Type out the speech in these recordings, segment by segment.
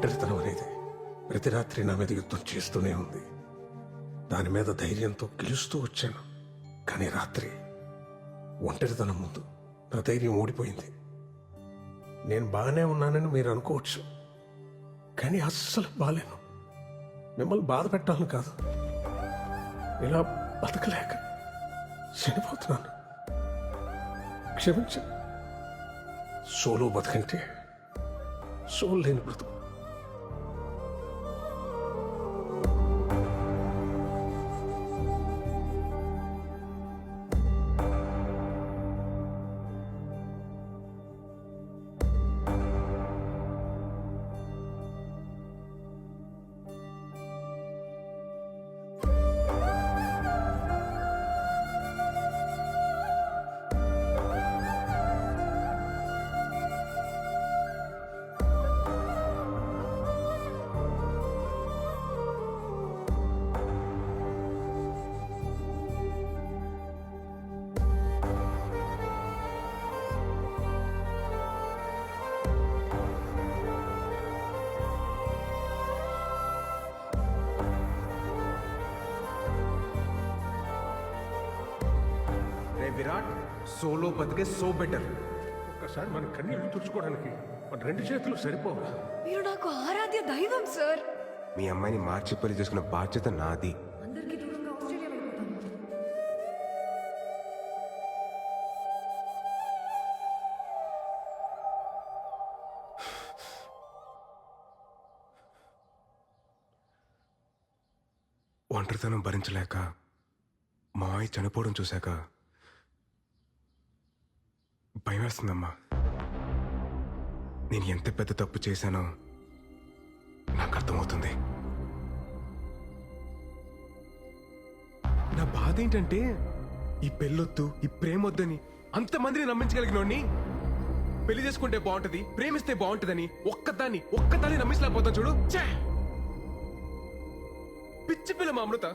ఒంటరితనం అనేది ప్రతి రాత్రి నా మీద యుద్ధం చేస్తూనే ఉంది. దాని మీద ధైర్యంతో గెలుస్తూ వచ్చాను. కానీ రాత్రి ఒంటరితనం ముందు నా ధైర్యం ఓడిపోయింది. నేను బాగానే ఉన్నానని మీరు అనుకోవచ్చు, కానీ అస్సలు బాలేను. మిమ్మల్ని బాధ పెట్టాలని కాదు, ఇలా బతకలేక చనిపోతున్నాను. క్షమించండి. సోలో బతకంటే సోల్ లేని బ్రతుకు. విరాట్, సోలో బతికే సో బెటర్. ఒక్కసారి మన కన్నీళ్లు తుడుచుకోవడానికి మన రెండు చేతులు సరిపోవా? మీరు నాకు ఆరాధ్య దైవం సార్. మీ అమ్మాయిని మార్చి పెళ్లి చేసుకున్న బాధ్యత నాది. అందరికీ దూరంగా ఆస్ట్రేలియా వెళ్ళిపోతాను. ఒంటరితనం భరించలేక మావయ్య చనిపోవడం చూశాక భయం వేస్తుందమ్మా. నేను ఎంత పెద్ద తప్పు చేశానో నాకు అర్థమవుతుంది. నా బాధ ఏంటంటే ఈ పెళ్ళొద్దు, ఈ ప్రేమొద్దని అంతమందిని నమ్మించగలిగినోడిని పెళ్లి చేసుకుంటే బాగుంటది, ప్రేమిస్తే బాగుంటదని ఒక్కదాన్ని నమ్మించలేకపోతాను చూడు. ఛే! పిచ్చి పిల్ల మా అమృత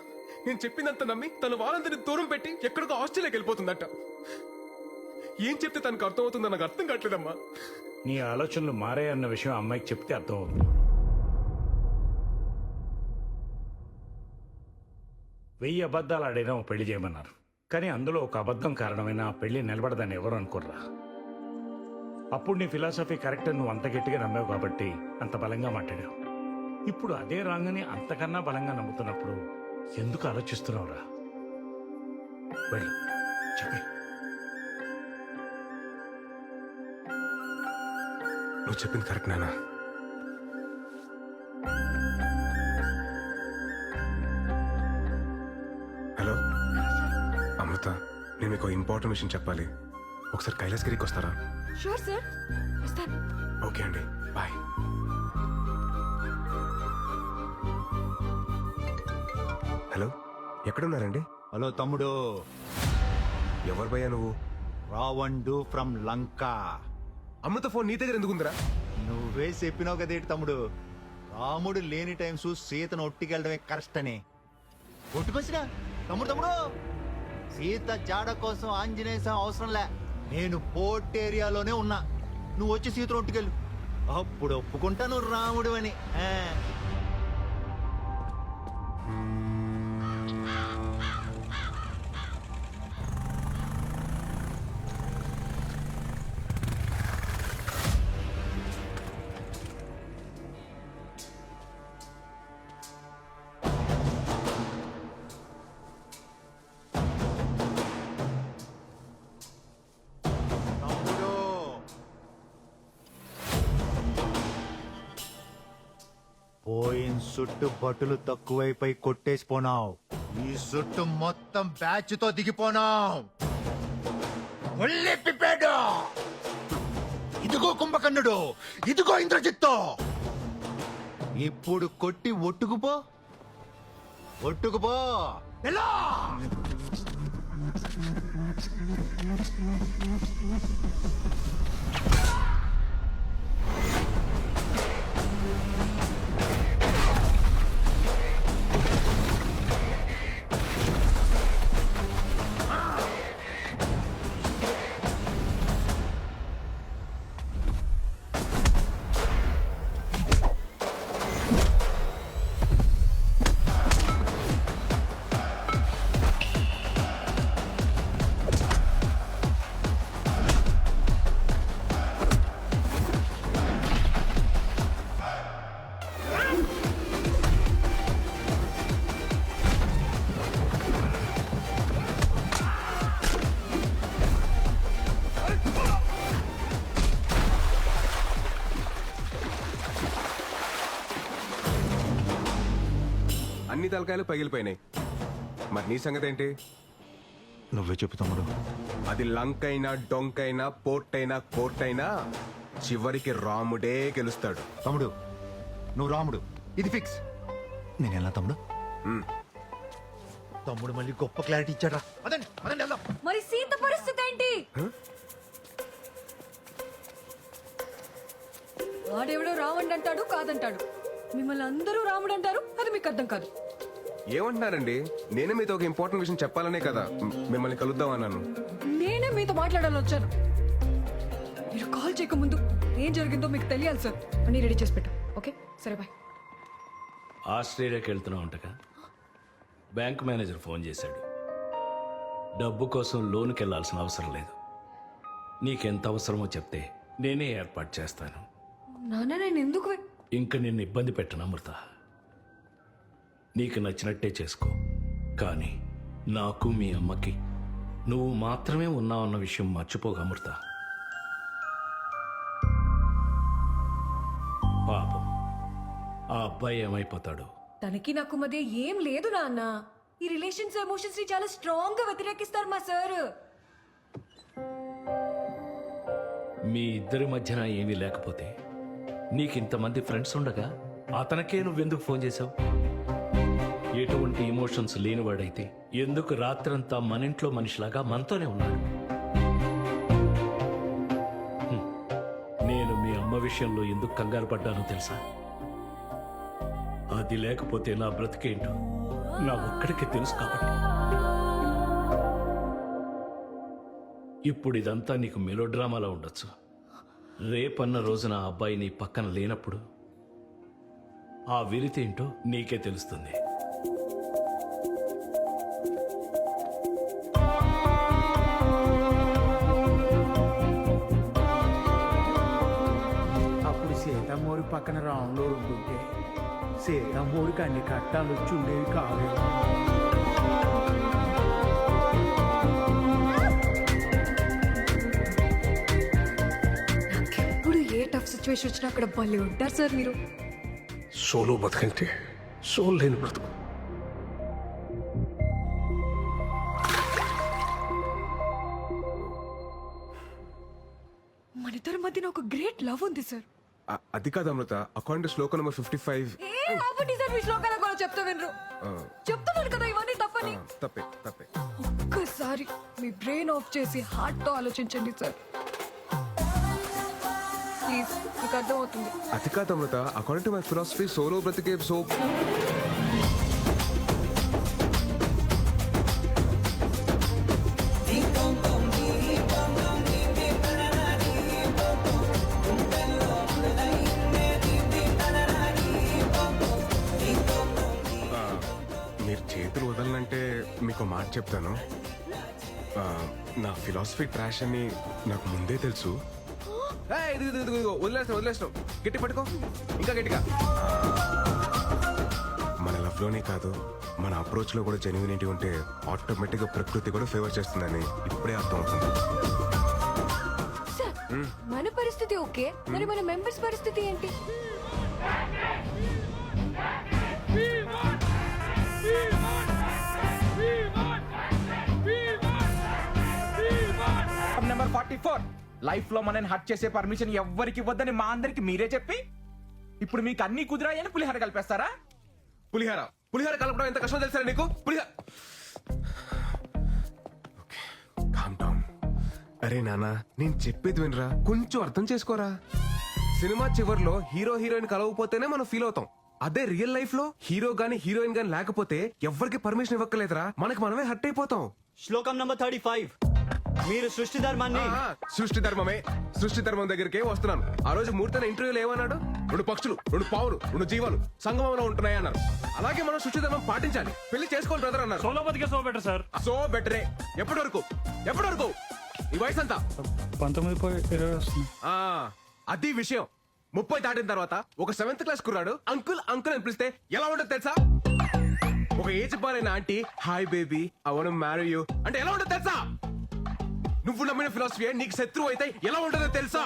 నేను చెప్పిందంత నమ్మి తన వాళ్ళందరినీ దూరం పెట్టి ఎక్కడికో ఆస్ట్రేలియాకి వెళ్ళిపోతుందట. ఏం చెప్తే తనకు అర్థమవుతుందో నాకు అర్థం కావట్లేదమ్మా. నీ ఆలోచనలు మారాయన్న విషయం అమ్మాయికి చెప్తే అర్థమవుతుంది. 1000 అబద్ధాలు ఆడైనా ఓ పెళ్లి చేయమన్నారు, కానీ అందులో ఒక అబద్ధం కారణమైన ఆ పెళ్లి నిలబడదని ఎవరు అనుకోర్రా. అప్పుడు నీ ఫిలాసఫీ కరెక్ట్ నువ్వు అంత గట్టిగా నమ్మావు కాబట్టి అంత బలంగా మాట్లాడావు. ఇప్పుడు అదే రాంగని అంతకన్నా బలంగా నమ్ముతున్నప్పుడు ఎందుకు ఆలోచిస్తున్నావురా? వెళ్ళు, చెప్పే. నువ్వు చెప్పింది కరెక్ట్ నాన్న. హలో అమృత, నేను మీకు ఇంపార్టెంట్ విషయం చెప్పాలి. ఒకసారి కైలాసగిరికి వస్తారా? షూర్ సార్, వస్తాను. ఓకే అండి, బాయ్. హలో, ఎక్కడున్నారండి? హలో తమ్ముడు, ఎవరు భయ్యా నువ్వు? రావణుడు ఫ్రమ్ లంక. అమృత ఫోన్ నీ దగ్గర ఎందుకుందిరా? నువ్వే చెప్పినావు కదేటి తమ్ముడు, రాముడు లేని టైమ్స్ సీతను ఒట్టికెళ్ళడమే కరెక్ట్ అని. ఒట్టుకొచ్చినా తమ్ముడు, సీత జాడ కోసం ఆంజనేయ స్వామి అవసరంలే. నేను పోర్ట్ ఏరియాలోనే ఉన్నా, నువ్వు వచ్చి సీతను ఒట్టుకెళ్ళు, అప్పుడు ఒప్పుకుంటాను రాముడు అని. పోయిన సుట్టు బట్టులు తక్కువైపోయి కొట్టేసిపోనావు, ఈ సుట్టు మొత్తం బ్యాచ్ తో దిగిపోనావు. ఒళ్ళెప్పిపోయాడు. ఇదిగో కుంభకర్ణుడు, ఇదిగో ఇంద్రజిత్తు. ఇప్పుడు కొట్టి ఒట్టుకుపో ఎలా? తలకాయలు పగిలిపోయినాయి. మరి నీ సంగతి ఏంటి? నువ్వే చెప్పు తమ్ముడు. అది లంక్ అయినా డొంక్ అయినా పోర్ట్ అయినా కోర్ట్ అయినా చివరికి రాముడే గెలుస్తాడు. తమ్ముడు నువ్వు రాముడు, ఇది ఫిక్స్. నేను ఎలా తమ్ముడు? తమ్ముడు మళ్ళీ గొప్ప క్లారిటీ ఇచ్చాడా? అదండి అదండి వెళ్దాం. మరి సీత పరిస్థితి ఏంటి? వాడెవడో రావణ్ అంటాడు కాదంటాడు, మిమ్మల్ని అందరూ రాముడు అంటారు. అది మీకు అర్థం కాదు. ఏమంటున్నారండి? నేనే మీతో ఒక ఇంపార్టెంట్ విషయం చెప్పాలనే కదా మిమ్మల్ని కలుద్దాం అన్నాను. నేనే మీతో మాట్లాడాలని వచ్చాను. మీరు కాల్ చేయకముందు ఏం జరిగిందో మీకు తెలియాలి సార్. అన్నీ రెడీ చేసి పెట్టు. ఓకే సరే బాయ్. ఆస్ట్రేలియాకి వెళ్తున్నావు అంటగా. బ్యాంక్ మేనేజర్ ఫోన్ చేశాడు. డబ్బు కోసం లోనుకి వెళ్లాల్సిన అవసరం లేదు. నీకెంత అవసరమో చెప్తే నేనే ఏర్పాటు చేస్తాను. నాన్న నేను ఎందుకు ఇంక నిన్ను ఇబ్బంది పెట్టను అమృత. నీకు నచ్చినట్టే చేసుకో. కానీ నాకు మీ అమ్మకి నువ్వు మాత్రమే ఉన్నావన్న విషయం మర్చిపోక అమృత. పాపం ఆ అబ్బాయి ఏమైపోతాడు? తనకి నాకు మధ్య ఏం లేదు నాన్న. ఈ రిలేషన్స్ ఎమోషన్స్ ని చాలా స్ట్రాంగ్ గా వ్యతిరేకిస్తారు మా సార్. మీ ఇద్దరి మధ్యన ఏమీ లేకపోతే నీకింతమంది ఫ్రెండ్స్ ఉండగా అతనికే నువ్వెందుకు ఫోన్ చేశావు? ఎటువంటి ఎమోషన్స్ లేనివాడైతే ఎందుకు రాత్రంతా మన ఇంట్లో మనిషిలాగా మనతోనే ఉన్నాడు? హ్మ్. నేను మీ అమ్మ విషయంలో ఎందుకు కంగారు పడ్డానో తెలుసా? అది లేకపోతే నా బ్రతికేంటో నా ఒక్కడికి తెలుసు కాబట్టి. ఇప్పుడు ఇదంతా నీకు మెలోడ్రామాలో ఉండొచ్చు. రేపన్న రోజున ఆ అబ్బాయి నీ పక్కన లేనప్పుడు ఆ విరితి ఏంటో నీకే తెలుస్తుంది. అప్పుడు సీతమ్మోడి పక్కన రాముడు ఉంటుంటే సీతమ్మోడికి అన్ని కట్టాలు వచ్చి ఉండేవి కావేమో. నాకెప్పుడు ఏ టఫ్ సిచ్యువేషన్ వచ్చినా అక్కడ భలే ఉంటారు సార్ మీరు. సోలో బతుకంటే సోల్ లేని బ్రతుకు. మన ఇద్దరి మధ్యన ఒక గ్రేట్ లవ్ ఉంది సార్. అది కాదు అమృత. అకార్డింగ్ టు శ్లోకం నెంబర్ 55. ఏ ఆపండి సార్, మీ శ్లోకాల కూడా చెప్తా వినరు. చెప్తున్నాను కదా ఇవన్నీ తప్పని. తప్పే తప్పే. ఒక్కసారి మీ బ్రెయిన్ ఆఫ్ చేసి హార్ట్ తో ఆలోచించండి సార్ ప్లీజ్. మీకు అర్థమవుతుంది. అది కాదు Amrutha. According to my philosophy solo బ్రతికే సో. మీరు చేతులు వదలనంటే మీకు మాట చెప్తాను. నా ఫిలాసఫీ ట్రాష్ అని నాకు ముందే తెలుసు. వదిలేస్తాం. గట్టి పట్టుకో, ఇంకా గట్టిగా. మన లవ్ లోనే కాదు, మన అప్రోచ్ లో కూడా జెన్యూనిటీ ఉంటే ఆటోమేటిక్ గా ప్రకృతి కూడా ఫేవర్ చేస్తుందని ఇప్పుడే అర్థం అవుతుంది. సార్ మన పరిస్థితి ఓకే, మరి మన మెంబర్స్ పరిస్థితి ఏంటి? నెంబర్ 44 లైఫ్ లో మనని హట్ చేసే పర్మిషన్ ఎవ్వరికి ఇవ్వద్దని మా అందరికి మీరే చెప్పి ఇప్పుడు మీకు అన్ని కుదిరాయని పులిహార కలిపేస్తారా? పులిహార కలపడం ఎంత కష్టం తెలుసా నీకు? Calm down. అరే నానా, నేను చెప్పేది వినరా, కొంచెం అర్థం చేసుకోరా. సినిమా చివర్లో హీరో హీరోయిన్ కలవకపోతేనే మనం ఫీల్ అవుతాం. అదే రియల్ లైఫ్ లో హీరో గాని హీరోయిన్ గాని లేకపోతే ఎవరికి పర్మిషన్ ఇవ్వక్కలేదురా, మనకి మనమే హర్ట్ అయిపోతాం. శ్లోకం నంబర్ 35. మీరు సృష్టి ధర్మాన్ని సృష్టి ధర్మం దగ్గరికే వస్తున్నాను. ఆ రోజు మూర్తన ఇంటర్వ్యూలో ఏమన్నాడు? 2 పక్షులు, 2 పావులు, 2 జీవాలు సంగమంలో ఉంటున్నాయి అన్నారు. అలాగే మనం సృష్టి ధర్మం పాటించాలి. పెళ్లి చేసుకోవాలి బ్రదర్ అన్నారు. సోలో బతికే సో బెటర్ సార్. సో బెటరే. ఎప్పటి వరకు ఈ వయసు అంతా 19 వస్తుంది. అది విషయం. 30 దాటిన తర్వాత ఒక 7th క్లాస్ కుర్రాడు అంకుల్ అని పిలిస్తే ఎలా ఉంటుంది తెలుసా? ఒక ఏజ్ బాలైన aunty hi baby I want to marry you అంటే ఎలా ఉంటుంది తెలుసా? నువ్వు నమ్మిన ఫిలాసఫీ నీకు శత్రువు అయితే ఎలా ఉంటుందో తెలుసా?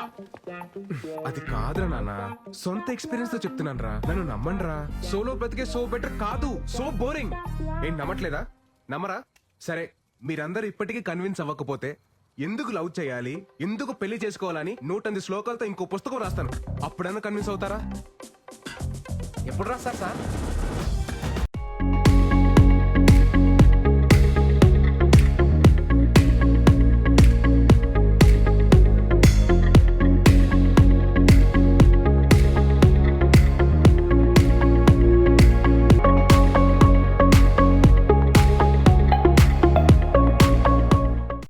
అది కాదురా నాన్న, సొంత ఎక్స్పీరియన్స్ తో చెప్తున్నాను రా. నన్ను నమ్మండిరా. సోలో బ్రతికే సో బెటర్ కాదు, సో బోరింగ్. ఏం నమ్మట్లేదా? నమ్మరా? సరే, మీరందరూ ఇప్పటికీ కన్విన్స్ అవ్వకపోతే ఎందుకు లవ్ చేయాలి, ఎందుకు పెళ్లి చేసుకోవాలని 108 శ్లోకాలతో ఇంకో పుస్తకం రాస్తాను. అప్పుడన్నా కన్విన్స్ అవుతారా? ఎప్పుడు రాస్తారు సార్?